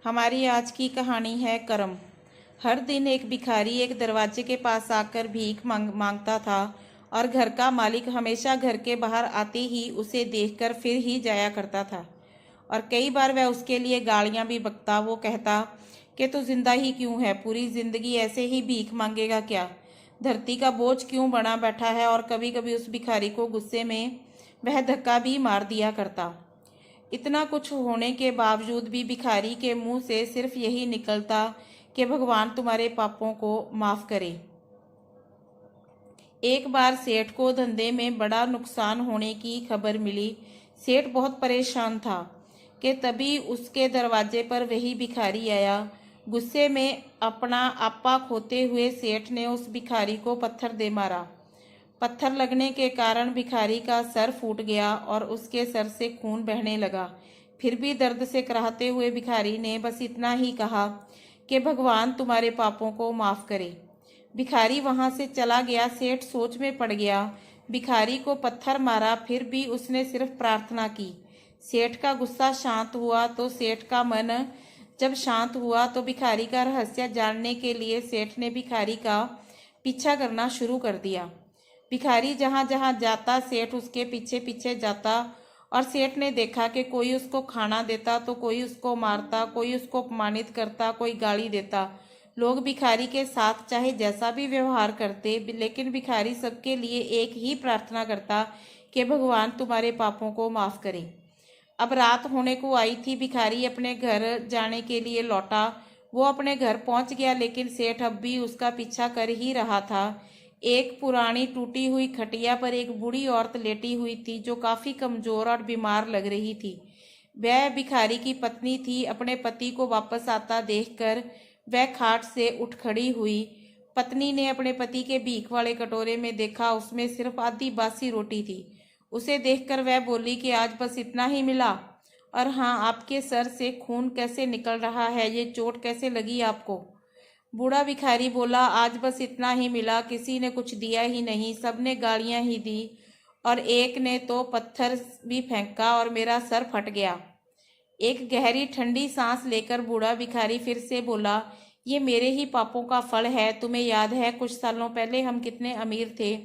हमारी आज की कहानी है कर्म। हर दिन एक भिखारी एक दरवाजे के पास आकर भीख मांगता था और घर का मालिक हमेशा घर के बाहर आते ही उसे देखकर फिर ही जाया करता था। और कई बार वह उसके लिए गालियां भी बकता। वो कहता कि तू जिंदा ही क्यों है, पूरी जिंदगी ऐसे ही भीख मांगेगा क्या, धरती का बोझ क्यों बना बैठा है। और कभी कभी उस भिखारी को गुस्से में वह धक्का भी मार दिया करता। इतना कुछ होने के बावजूद भी भिखारी के मुंह से सिर्फ यही निकलता कि भगवान तुम्हारे पापों को माफ करे। एक बार सेठ को धंधे में बड़ा नुकसान होने की खबर मिली। सेठ बहुत परेशान था कि तभी उसके दरवाजे पर वही भिखारी आया। गुस्से में अपना आपा खोते हुए सेठ ने उस भिखारी को पत्थर दे मारा। पत्थर लगने के कारण भिखारी का सर फूट गया और उसके सर से खून बहने लगा। फिर भी दर्द से कराहते हुए भिखारी ने बस इतना ही कहा कि भगवान तुम्हारे पापों को माफ करे। भिखारी वहां से चला गया। सेठ सोच में पड़ गया। भिखारी को पत्थर मारा, फिर भी उसने सिर्फ प्रार्थना की। सेठ का गुस्सा शांत हुआ तो भिखारी का रहस्य जानने के लिए सेठ ने भिखारी का पीछा करना शुरू कर दिया। भिखारी जहां जहां जाता सेठ उसके पीछे पीछे जाता। और सेठ ने देखा कि कोई उसको खाना देता तो कोई उसको मारता, कोई उसको अपमानित करता, कोई गाली देता। लोग भिखारी के साथ चाहे जैसा भी व्यवहार करते, लेकिन भिखारी सबके लिए एक ही प्रार्थना करता कि भगवान तुम्हारे पापों को माफ करे। अब रात होने को आई थी। भिखारी अपने घर जाने के लिए लौटा। वो अपने घर पहुंच गया, लेकिन सेठ अब भी उसका पीछा कर ही रहा था। एक पुरानी टूटी हुई खटिया पर एक बूढ़ी औरत लेटी हुई थी जो काफी कमजोर और बीमार लग रही थी। वह भिखारी की पत्नी थी। अपने पति को वापस आता देखकर वह खाट से उठ खड़ी हुई। पत्नी ने अपने पति के भीख वाले कटोरे में देखा, उसमें सिर्फ आधी बासी रोटी थी। उसे देखकर वह बोली कि आज बस इतना ही मिला। और हाँ, आपके सर से खून कैसे निकल रहा है, ये चोट कैसे लगी आपको? बूढ़ा भिखारी बोला, आज बस इतना ही मिला, किसी ने कुछ दिया ही नहीं, सबने गालियां ही दी और एक ने तो पत्थर भी फेंका और मेरा सर फट गया। एक गहरी ठंडी सांस लेकर बूढ़ा भिखारी फिर से बोला, ये मेरे ही पापों का फल है। तुम्हें याद है कुछ सालों पहले हम कितने अमीर थे?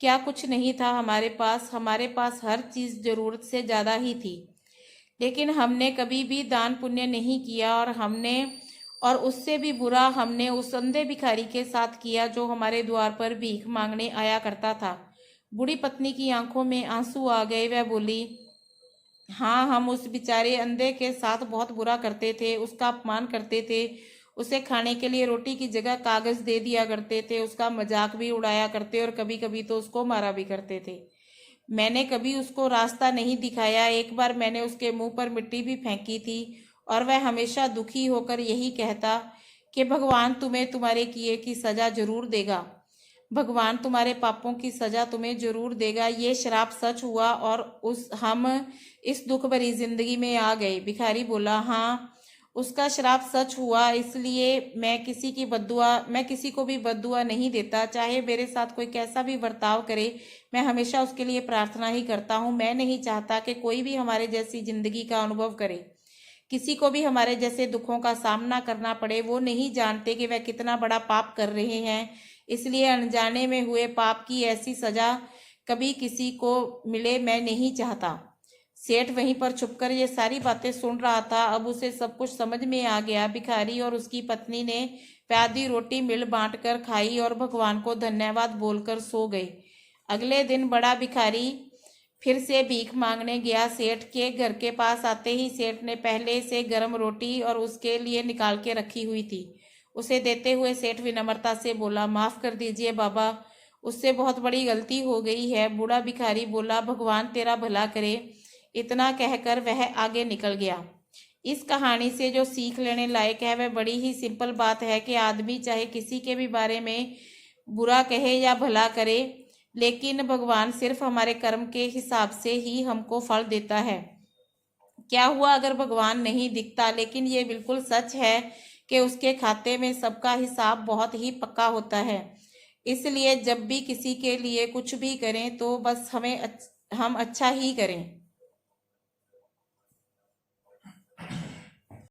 क्या कुछ नहीं था हमारे पास हर चीज जरूरत से ज्यादा ही थी, लेकिन हमने कभी भी दान पुण्य नहीं किया। और उससे भी बुरा हमने उस अंधे भिखारी के साथ किया जो हमारे द्वार पर भीख मांगने आया करता था। बूढ़ी पत्नी की आंखों में आंसू आ गए। वह बोली, हाँ, हम उस बेचारे अंधे के साथ बहुत बुरा करते थे, उसका अपमान करते थे, उसे खाने के लिए रोटी की जगह कागज दे दिया करते थे, उसका मजाक भी उड़ाया करते और कभी कभी तो उसको मारा भी करते थे। मैंने कभी उसको रास्ता नहीं दिखाया। एक बार मैंने उसके मुंह पर मिट्टी भी फेंकी थी और वह हमेशा दुखी होकर यही कहता कि भगवान तुम्हें तुम्हारे किए की सजा जरूर देगा, भगवान तुम्हारे पापों की सजा तुम्हें जरूर देगा। ये श्राप सच हुआ और हम इस दुख भरी जिंदगी में आ गए। भिखारी बोला, हाँ, उसका श्राप सच हुआ, इसलिए मैं किसी को भी बद्दुआ नहीं देता। चाहे मेरे साथ कोई कैसा भी बर्ताव करे, मैं हमेशा उसके लिए प्रार्थना ही करता हूँ। मैं नहीं चाहता कि कोई भी हमारे जैसी जिंदगी का अनुभव करे, किसी को भी हमारे जैसे दुखों का सामना करना पड़े। वो नहीं जानते कि वह कितना बड़ा पाप कर रहे हैं, इसलिए अनजाने में हुए पाप की ऐसी सजा कभी किसी को मिले, मैं नहीं चाहता। सेठ वहीं पर छुपकर ये सारी बातें सुन रहा था। अब उसे सब कुछ समझ में आ गया। भिखारी और उसकी पत्नी ने प्यादी रोटी मिल बांट कर खाई और भगवान को धन्यवाद बोलकर सो गए। अगले दिन बड़ा भिखारी फिर से भीख मांगने गया। सेठ के घर के पास आते ही सेठ ने पहले से गर्म रोटी और उसके लिए निकाल के रखी हुई थी। उसे देते हुए सेठ विनम्रता से बोला, माफ कर दीजिए बाबा, उससे बहुत बड़ी गलती हो गई है। बूढ़ा भिखारी बोला, भगवान तेरा भला करे। इतना कहकर वह आगे निकल गया। इस कहानी से जो सीख लेने लायक है वह बड़ी ही सिंपल बात है कि आदमी चाहे किसी के भी बारे में बुरा कहे या भला करे, लेकिन भगवान सिर्फ हमारे कर्म के हिसाब से ही हमको फल देता है। क्या हुआ अगर भगवान नहीं दिखता? लेकिन ये बिल्कुल सच है कि उसके खाते में सबका हिसाब बहुत ही पक्का होता है। इसलिए जब भी किसी के लिए कुछ भी करें तो बस हम अच्छा ही करें।